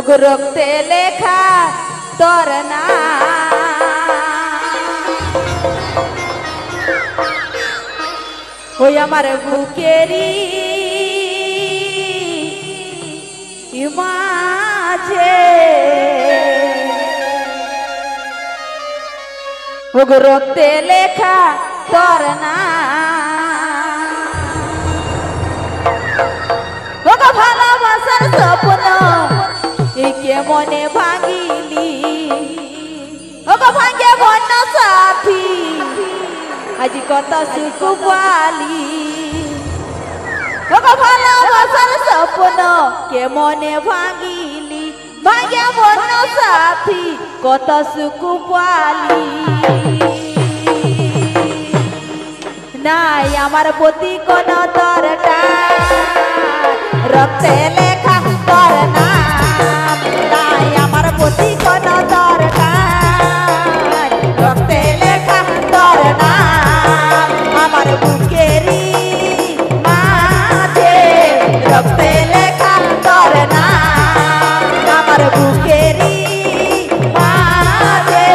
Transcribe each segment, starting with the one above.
রক্তে লেখা তোর নাম ওই আমার বুকেরি মাঝে রক্তে লেখা তোর নাম ভালোবাসার স্বপ্ন একে মনে ভাঙিলি ভাঙে বন্য সাথী আজ কত সুখ পালি ভালোবাসার স্বপ্ন কে মনে ভাঙিলি ভাঙে বন্য সাথী কত সুখ পালি নাই আমার প্রতি কোন দরকার রক্তে লেখা তোর নাম নাই আমার প্রতি কোন দরকার রক্তে লেখা তোর নাম আমার বুকেরি মাঝে রক্তে লেখা তোর নাম আমার বুকেরি মাঝে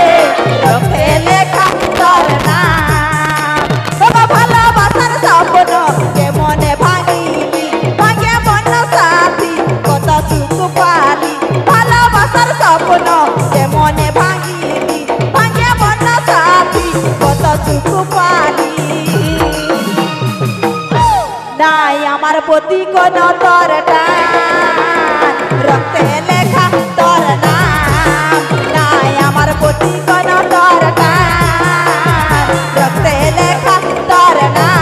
রক্তে লেখা তোর নাম ভালোবাসার স্বপ্ন কে মনে ভাঙিলি ভাঙে মন সাথী কত সুখ পালি ভালোবাসার স্বপ্ন কে মনে ভাঙিলি ভাঙে মন সাথী কত সুখ পালি নাই আমার প্রতি কোন তোর টান রক্তে লেখা তোর নাম নাই আমার প্রতি কোন তোর টান রক্তে লেখা তোর নাম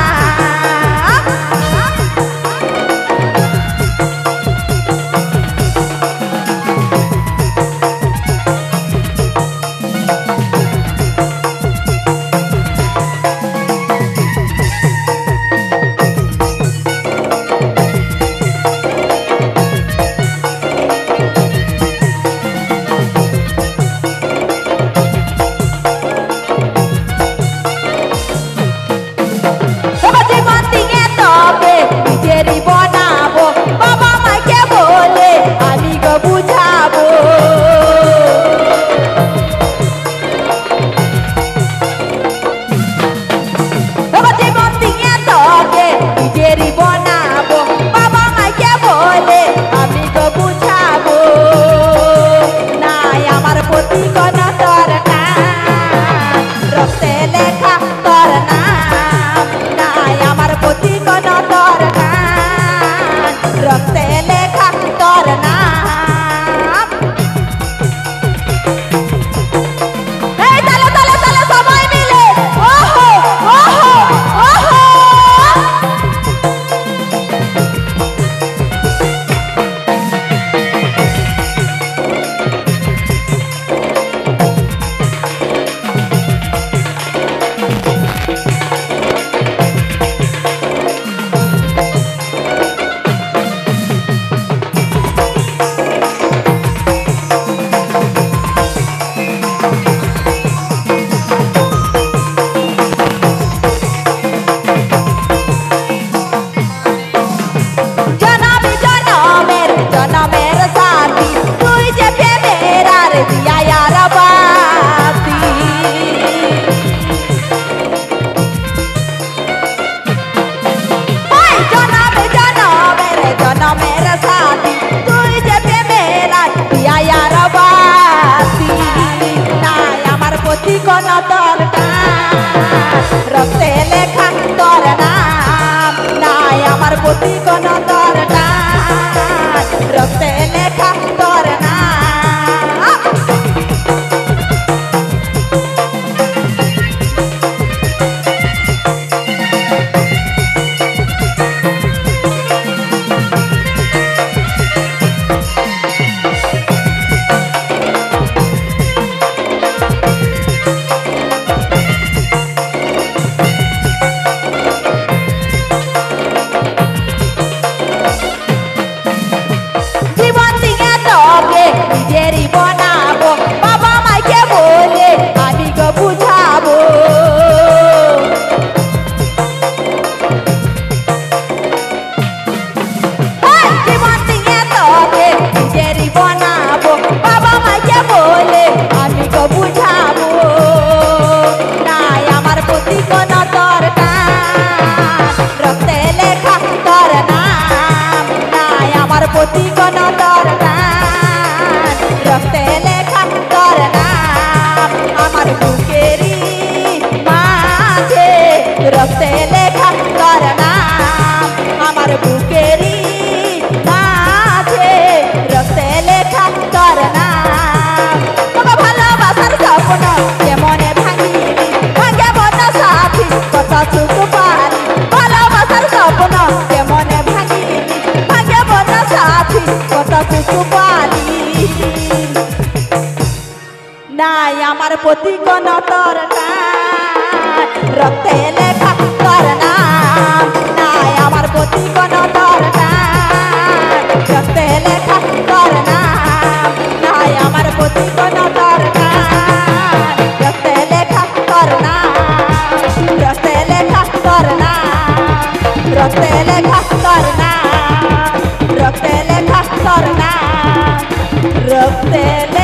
রক্তে লেখা তোর নাম নাই আমার প্রতি কোন দরকার রক্তে লেখা তোর নাম রূপালি নাই আমার প্রতি কোন তোর টান রক্তে লেখা তোর নাম নাই আমার প্রতি কোন তোর টান রক্তে লেখা তোর নাম নাই আমার প্রতি কোন তোর টান রক্তে লেখা তোর নাম রক্তে লেখা তোর নাম রক্তে লেখা তোর নাম রক্তে লেখা তোর নাম রক্তে